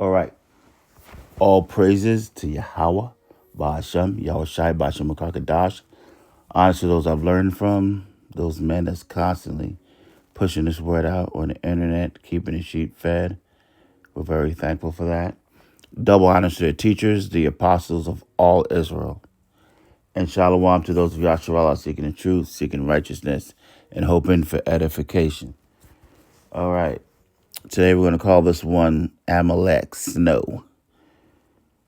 All right. All praises to Yahweh, Ba'ashem, Yahushai, Ba'ashem, Makakadash. Honor to those I've learned from, those men that's constantly pushing this word out on the internet, keeping the sheep fed. We're very thankful for that. Double honor to their teachers, the apostles of all Israel. And shalom to those of Yasharallah seeking the truth, seeking righteousness, and hoping for edification. All right. Today we're going to call this one Amalek Snow.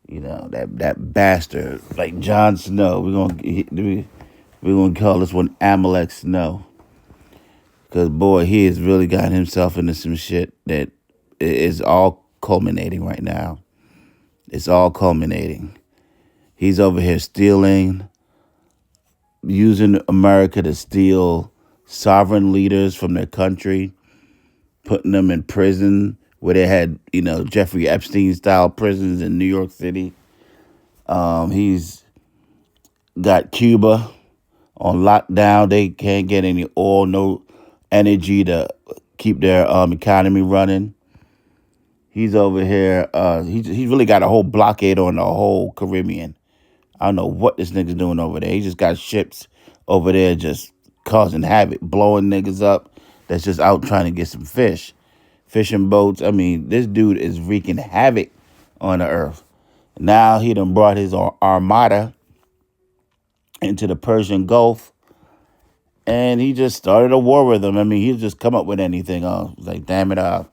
You know, that bastard, like Jon Snow. We're gonna call this one Amalek Snow. Cause boy, he has really gotten himself into some shit that is all culminating right now. It's all culminating. He's over here stealing, using America to steal sovereign leaders from their country, putting them in prison where they had, Jeffrey Epstein style prisons in New York City. He's got Cuba on lockdown. They can't get any oil, no energy to keep their economy running. He's over here. He's really got a whole blockade on the whole Caribbean. I don't know what this nigga's doing over there. He just got ships over there just causing havoc, blowing niggas up that's just out trying to get some fish. Fishing boats. I mean, this dude is wreaking havoc on the earth. Now he done brought his armada into the Persian Gulf, and he just started a war with them. I mean, he'll just come up with anything. Like, damn it,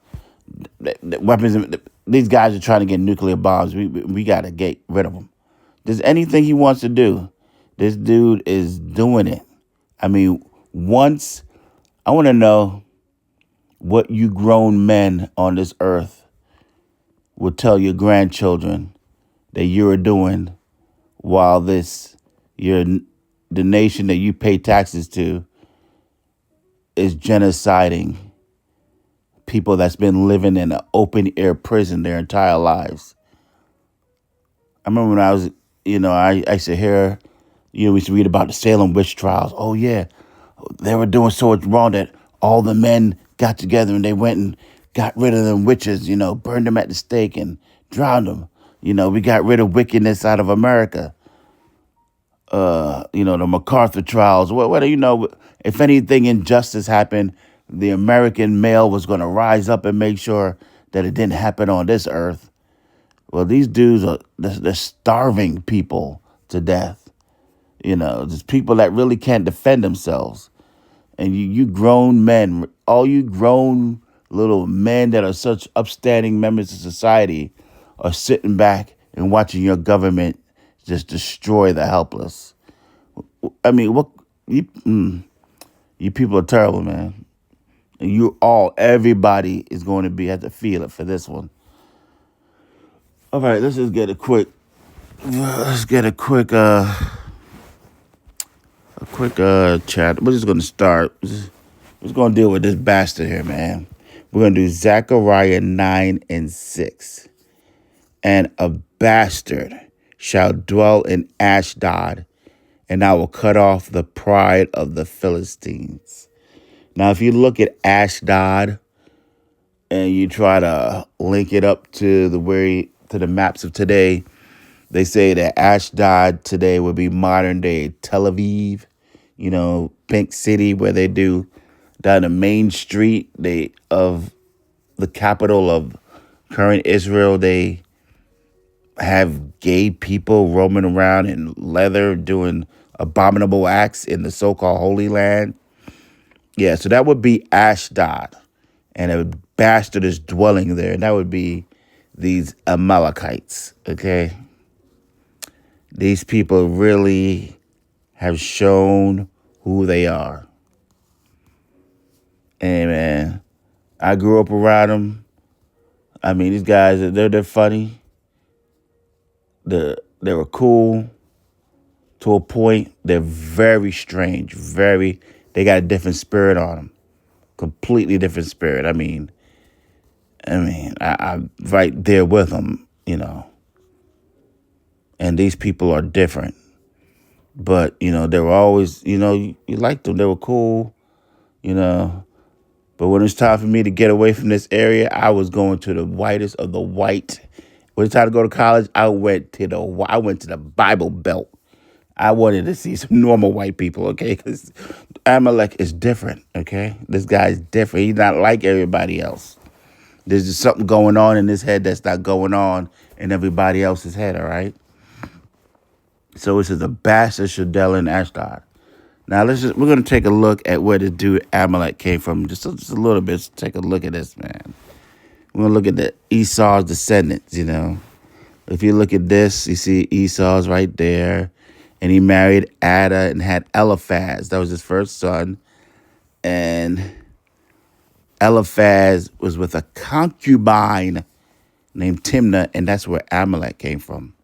the weapons. These guys are trying to get nuclear bombs. We got to get rid of them. There's anything he wants to do. This dude is doing it. I mean, once I want to know what you grown men on this earth will tell your grandchildren that you're doing while the nation that you pay taxes to is genociding people that's been living in an open air prison their entire lives. I remember when I was, I used to hear, we used to read about the Salem witch trials. Oh yeah, they were doing so much wrong that all the men got together and they went and got rid of them witches, burned them at the stake and drowned them. We got rid of wickedness out of America. The MacArthur trials. If anything injustice happened, the American male was going to rise up and make sure that it didn't happen on this earth. Well, these dudes they're starving people to death. Just people that really can't defend themselves. And you grown men, all you grown little men that are such upstanding members of society are sitting back and watching your government just destroy the helpless. I mean, you people are terrible, man. And everybody is going to have to feel it for this one. All right, let's just get a quick chat. We're just going to start. We're just going to deal with this bastard here, man. We're going to do Zechariah 9 and 6. And a bastard shall dwell in Ashdod, and I will cut off the pride of the Philistines. Now, if you look at Ashdod and you try to link it up to the maps of today, they say that Ashdod today would be modern day Tel Aviv, Pink City, where they do down the main street of the capital of current Israel. They have gay people roaming around in leather doing abominable acts in the so-called Holy Land. Yeah, so that would be Ashdod. And a bastard is dwelling there. And that would be these Amalekites, okay? These people really have shown who they are. And man, I grew up around them. I mean, these guys, they're funny. They were cool to a point. They're very strange. They got a different spirit on them. Completely different spirit. I'm right there with them, And these people are different. But, they were always, you liked them. They were cool, But when it's time for me to get away from this area, I was going to the whitest of the white. When it's time to go to college, I went to the Bible Belt. I wanted to see some normal white people, okay? Because Amalek is different, okay? This guy's different. He's not like everybody else. There's just something going on in his head that's not going on in everybody else's head, all right? So this is a bastard Shadell and Ashdod. Now we're gonna take a look at where the dude Amalek came from. Just a little bit. Let's take a look at this, man. We're gonna look at the Esau's descendants, you know. If you look at this, you see Esau's right there. And he married Ada and had Eliphaz. That was his first son. And Eliphaz was with a concubine named Timnah, and that's where Amalek came from.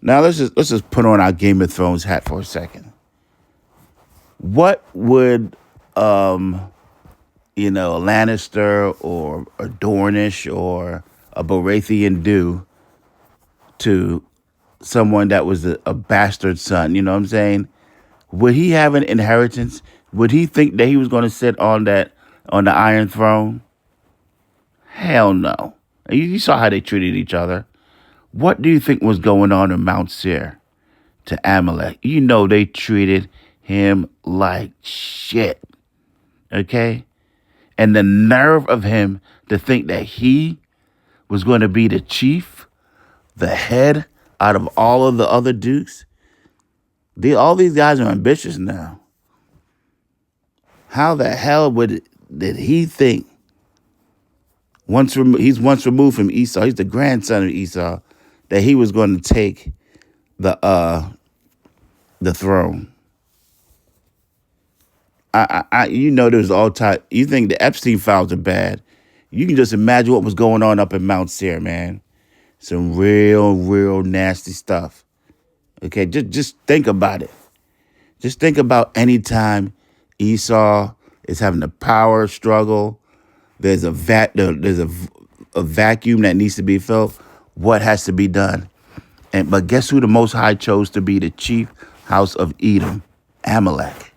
Now let's just put on our Game of Thrones hat for a second. What would a Lannister or a Dornish or a Baratheon do to someone that was a bastard son? You know what I'm saying? Would he have an inheritance? Would he think that he was going to sit on the Iron Throne? Hell no. You saw how they treated each other. What do you think was going on in Mount Seir to Amalek? You know they treated him like shit. Okay? And the nerve of him to think that he was going to be the chief, the head out of all of the other dukes. All these guys are ambitious now. How the hell did he think? He's once removed from Esau. He's the grandson of Esau. That he was going to take the throne. There's all type. You think the Epstein files are bad? You can just imagine what was going on up in Mount Seir, man. Some real nasty stuff. Okay, just think about it. Just think about any time Esau is having a power struggle. There's a vacuum that needs to be filled. What has to be done? But guess who the Most High chose to be the chief house of Edom? Amalek.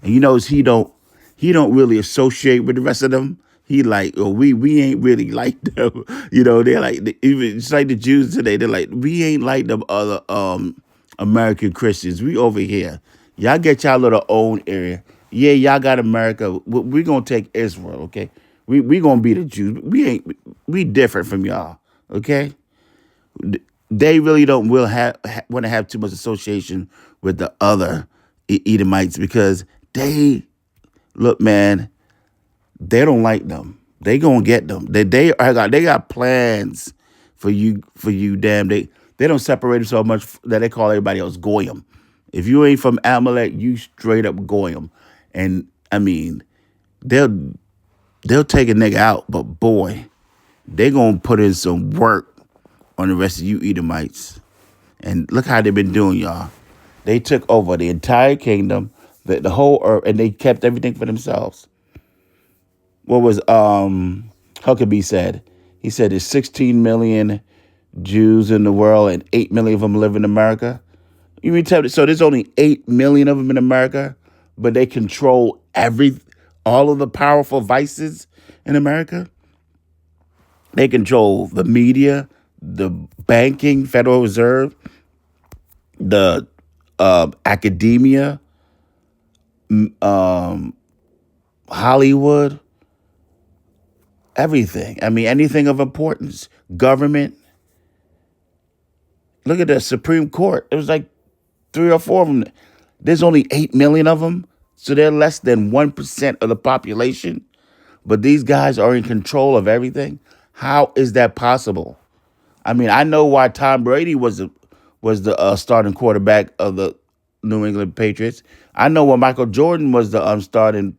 And he don't really associate with the rest of them. He like, we ain't really like them. They're like, even it's like the Jews today. They're like, we ain't like them other American Christians. We over here. Y'all get y'all little own area. Yeah, y'all got America. We gonna take Israel, okay? We gonna be the Jews. We different from y'all, okay? They really don't want to have too much association with the other Edomites because look, man, they don't like them. They gonna get them. They got plans for you. Damn, they don't separate them so much that they call everybody else goyim. If you ain't from Amalek, you straight up goyim. And I mean, they'll take a nigga out, but boy, they gonna put in some work on the rest of you Edomites. And look how they've been doing, y'all. They took over the entire kingdom, the whole earth, and they kept everything for themselves. What was Huckabee said? He said there's 16 million Jews in the world and 8 million of them live in America. You mean tell me? So there's only 8 million of them in America, but they control all of the powerful vices in America. They control the media, the banking, Federal Reserve, the academia, Hollywood, everything. I mean, anything of importance, government. Look at the Supreme Court. It was like 3 or 4 of them. There's only 8 million of them, so they're less than 1% of the population. But these guys are in control of everything. How is that possible? I mean, I know why Tom Brady was the starting quarterback of the New England Patriots. I know why Michael Jordan was the starting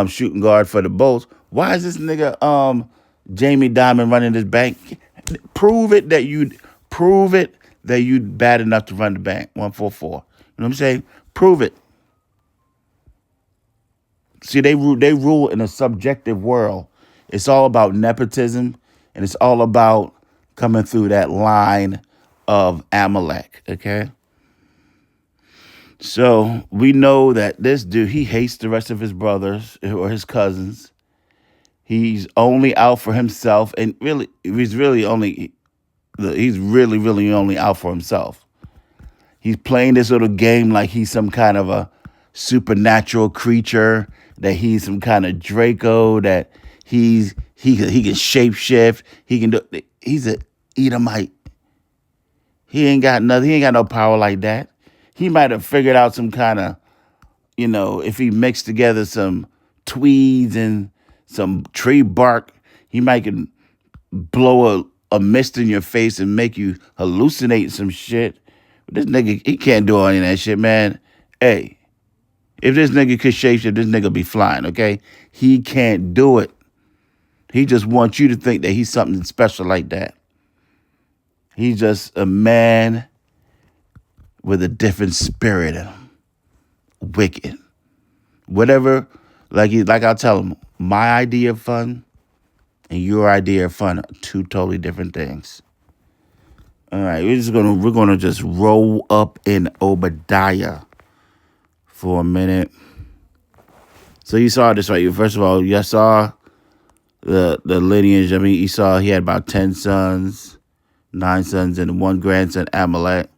shooting guard for the Bulls. Why is this nigga Jamie Dimon running this bank? Prove it that you bad enough to run the bank. 144. You know what I'm saying? Prove it. See, they rule in a subjective world. It's all about nepotism, and it's all about coming through that line of Amalek, okay? So we know that this dude, he hates the rest of his brothers or his cousins. He's only out for himself, and really, he's really, really only out for himself. He's playing this little game like he's some kind of a supernatural creature, that he's some kind of Draco, that he can shapeshift. He can do. He's a Edomite. He ain't got nothing. He ain't got no power like that. He might have figured out some kind of, if he mixed together some tweeds and some tree bark, he might can blow a mist in your face and make you hallucinate some shit. But this nigga, he can't do any of that shit, man. Hey, if this nigga could shapeshift, this nigga be flying, okay? He can't do it. He just wants you to think that he's something special like that. He's just a man with a different spirit in him. Wicked. Whatever, like I'll tell him, my idea of fun and your idea of fun are two totally different things. All right, we're gonna just roll up in Obadiah for a minute. So you saw this, right? First of all, you saw the lineage. I mean, Esau, he had about 10 sons, 9 sons, and 1 grandson, Amalek.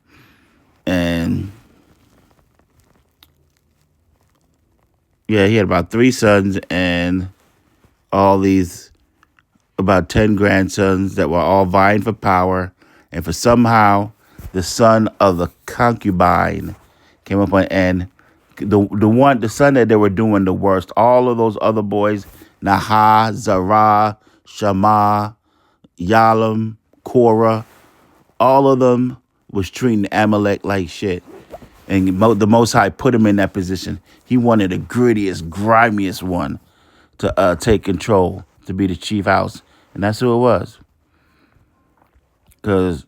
And yeah, he had about 3 sons and all these about 10 grandsons that were all vying for power. And for somehow the son of the concubine came up on, and the son that they were doing the worst, all of those other boys, Nahah, Zerah, Shammah, Yalam, Korah, all of them was treating Amalek like shit. And the Most High put him in that position. He wanted the grittiest, grimiest one to take control, to be the chief house. And that's who it was. Because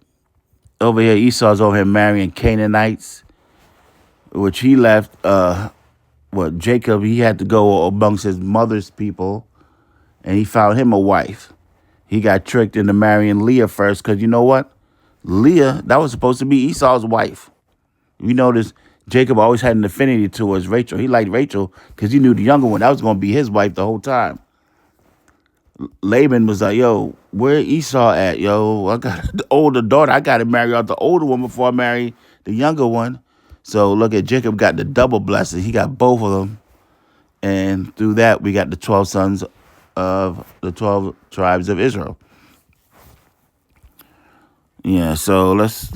over here, Esau's over here marrying Canaanites, which he left, Jacob, he had to go amongst his mother's people, and he found him a wife. He got tricked into marrying Leah first, because you know what? Leah, that was supposed to be Esau's wife. You notice Jacob always had an affinity towards Rachel. He liked Rachel because he knew the younger one, that was going to be his wife the whole time. Laban was like, yo, where Esau at? Yo, I got the older daughter. I got to marry out the older one before I marry the younger one. So look at Jacob got the double blessing. He got both of them. And through that, we got the 12 sons of the 12 tribes of Israel. Yeah, so let's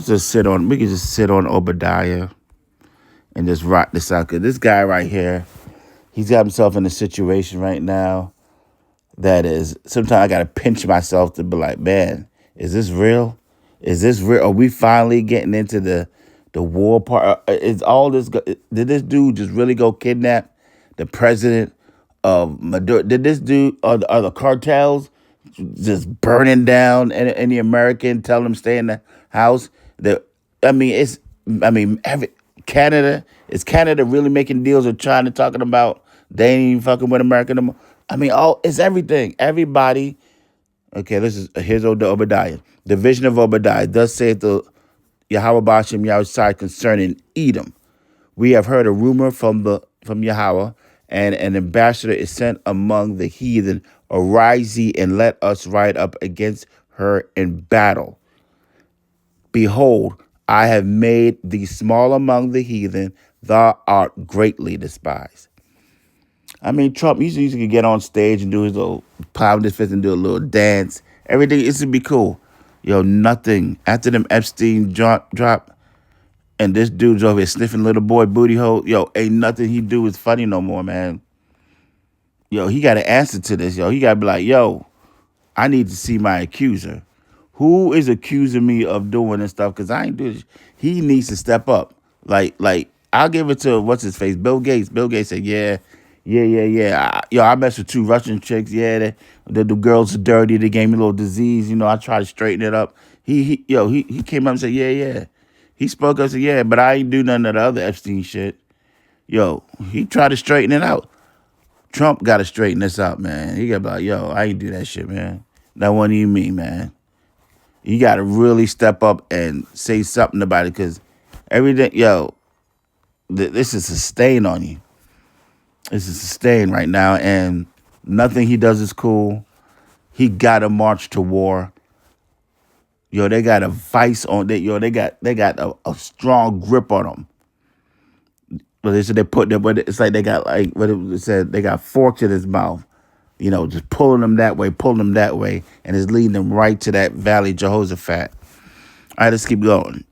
just sit on Obadiah and just rock this out. Because this guy right here, he's got himself in a situation right now that is, sometimes I got to pinch myself to be like, man, is this real? Is this real? Are we finally getting into the war part? Is all this, did this dude just really go kidnap the president of Maduro? Did this dude, are the cartels just burning down any American, telling them stay in the house? Canada, is Canada really making deals or trying to talking about they ain't even fucking with America no more? It's everything. Everybody. Okay, here's Obadiah. The vision of Obadiah. Thus saith the Yahweh Bashem Yahweh concerning Edom. We have heard a rumor from Yahweh, and an ambassador is sent among the heathen. Arise ye and let us ride up against her in battle. Behold, I have made thee small among the heathen. Thou art greatly despised. Trump usually could get on stage and do his little pound his fist and do a little dance. Everything, it should be cool. Yo, nothing. After them Epstein drop, and this dude's over here sniffing little boy booty hole, yo, ain't nothing he do is funny no more, man. Yo, he got to answer to this, yo. He got to be like, yo, I need to see my accuser. Who is accusing me of doing this stuff? Because I ain't doing this. He needs to step up. Like, I'll give it to, what's his face, Bill Gates. Bill Gates said, yeah. I messed with 2 Russian chicks. Yeah, the girls are dirty. They gave me a little disease. I try to straighten it up. He came up and said, yeah. He spoke up and said, yeah, but I ain't do none of the other Epstein shit. Yo, he tried to straighten it out. Trump got to straighten this out, man. He got to be like, yo, I ain't do that shit, man. That wasn't even me, man. You got to really step up and say something about it, because Everything, yo, this is a stain on you. This is a stain right now, and nothing he does is cool. He got to march to war. Yo, they got a vice on that. Yo, they got a strong grip on them. But they said they put them, but it's like they got like what it said. They got forks in his mouth. Just pulling them that way, pulling them that way, and it's leading them right to that valley Jehoshaphat. All right, let's keep going.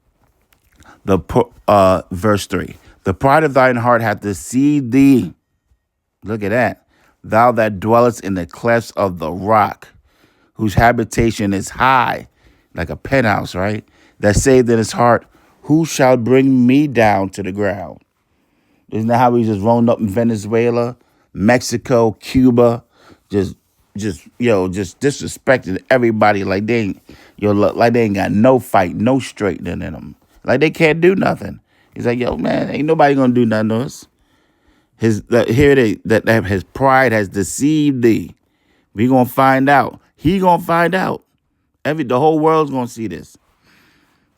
Verse 3. The pride of thine heart hath deceived thee. Look at that. Thou that dwellest in the clefts of the rock, whose habitation is high, like a penthouse, right? That saved in his heart, who shall bring me down to the ground? Isn't that how we just rolled up in Venezuela, Mexico, Cuba, just disrespecting everybody like they ain't, like they ain't got no fight, no straightening in them, like they can't do nothing. He's like, yo, man, ain't nobody gonna do nothing to us. That his pride has deceived thee. We gonna find out. He gonna find out. The whole world's gonna see this.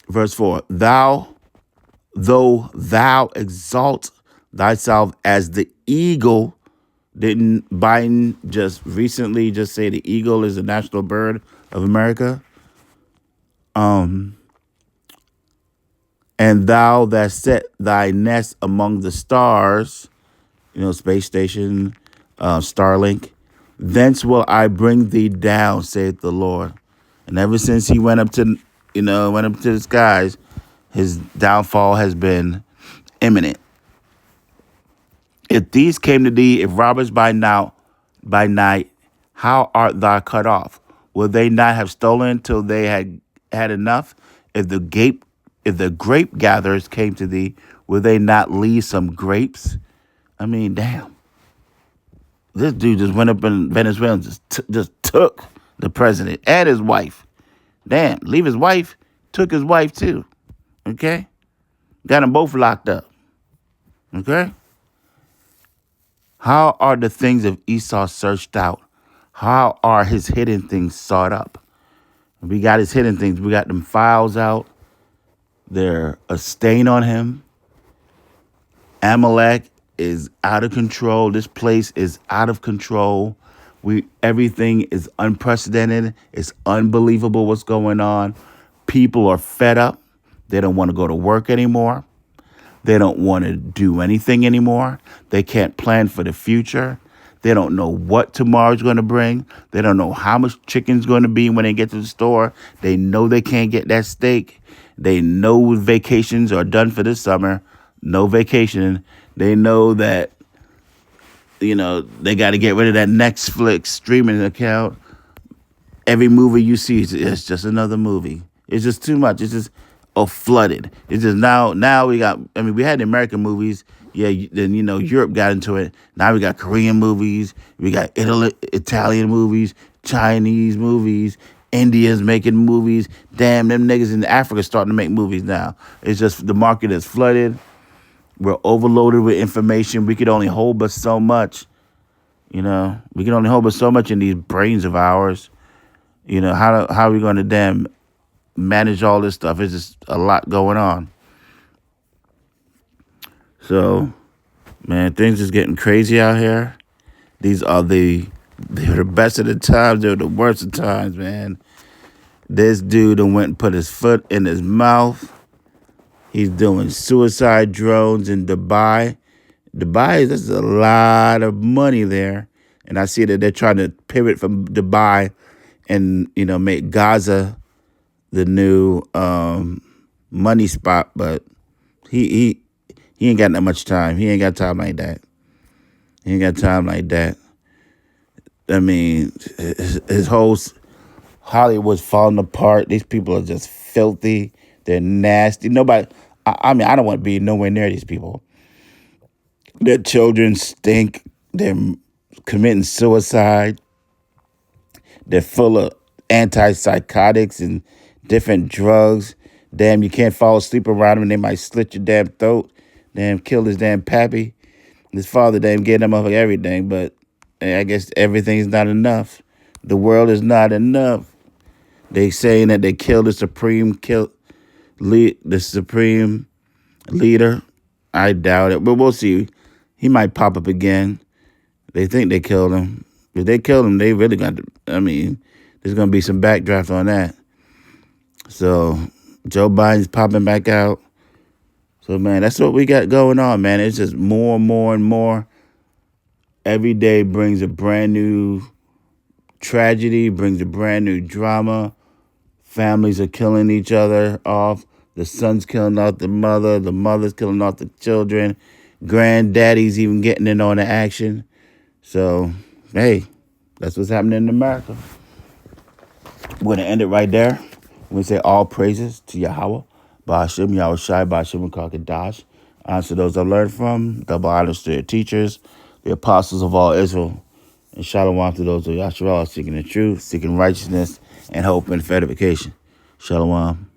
Verse 4. Though thou exalt thyself as the eagle. Didn't Biden just recently just say the eagle is the national bird of America? And thou that set thy nest among the stars, space station, Starlink, thence will I bring thee down, saith the Lord. And ever since he went up to the skies, his downfall has been imminent. If these came to thee, if robbers by night, how art thou cut off? Will they not have stolen till they had enough? If the grape gatherers came to thee, will they not leave some grapes? I mean, damn. This dude just went up in Venezuela and just took the president and his wife. Damn, leave his wife, took his wife too. Okay? Got them both locked up. Okay? How are the things of Esau searched out? How are his hidden things sought up? We got his hidden things. We got them files out. They're a stain on him. Amalek is out of control. This place is out of control. Everything is unprecedented. It's unbelievable what's going on. People are fed up. They don't want to go to work anymore. They don't want to do anything anymore. They can't plan for the future. They don't know what tomorrow's going to bring. They don't know how much chicken's going to be when they get to the store. They know they can't get that steak. They know vacations are done for this summer. No vacation. They know that, they got to get rid of that Netflix streaming account. Every movie you see is just another movie. It's just too much. It's just flooded. It's just now we got, we had the American movies. Yeah, then, Europe got into it. Now we got Korean movies. We got Italian movies, Chinese movies. India's making movies. Damn, them niggas in Africa starting to make movies now. It's just the market is flooded. We're overloaded with information. We could only hold but so much. We can only hold but so much in these brains of ours. How are we going to damn manage all this stuff? It's just a lot going on. So, man, things is getting crazy out here. They're the best of the times. They're the worst of times, man. This dude went and put his foot in his mouth. He's doing suicide drones in Dubai. There's a lot of money there. And I see that they're trying to pivot from Dubai and, make Gaza the new money spot. But he ain't got that much time. He ain't got time like that. His whole Hollywood's falling apart. These people are just filthy. They're nasty. I don't want to be nowhere near these people. Their children stink. They're committing suicide. They're full of antipsychotics and different drugs. Damn, you can't fall asleep around them and they might slit your damn throat. Damn, kill his damn pappy. His father damn gave them up for everything, but I guess everything's not enough. The world is not enough. They saying that they killed the supreme leader. I doubt it, but we'll see. He might pop up again. They think they killed him. If they killed him, they really got to, I mean, there's going to be some backdraft on that. So Joe Biden's popping back out. So, man, that's what we got going on, man. It's just more and more and more. Every day brings a brand new tragedy, brings a brand new drama. Families are killing each other off. The son's killing off the mother's killing off the children. Granddaddy's even getting in on the action. So, hey, that's what's happening in America. We're going to end it right there. We're going to say all praises to Yahweh, Ba'ashem, Yahushai, Ba'ashem, and Kakadash. Honor to those I learned from, double honors to their teachers, the apostles of all Israel, and shalom to those of Yahshua seeking the truth, seeking righteousness, and hope and edification. Shalom.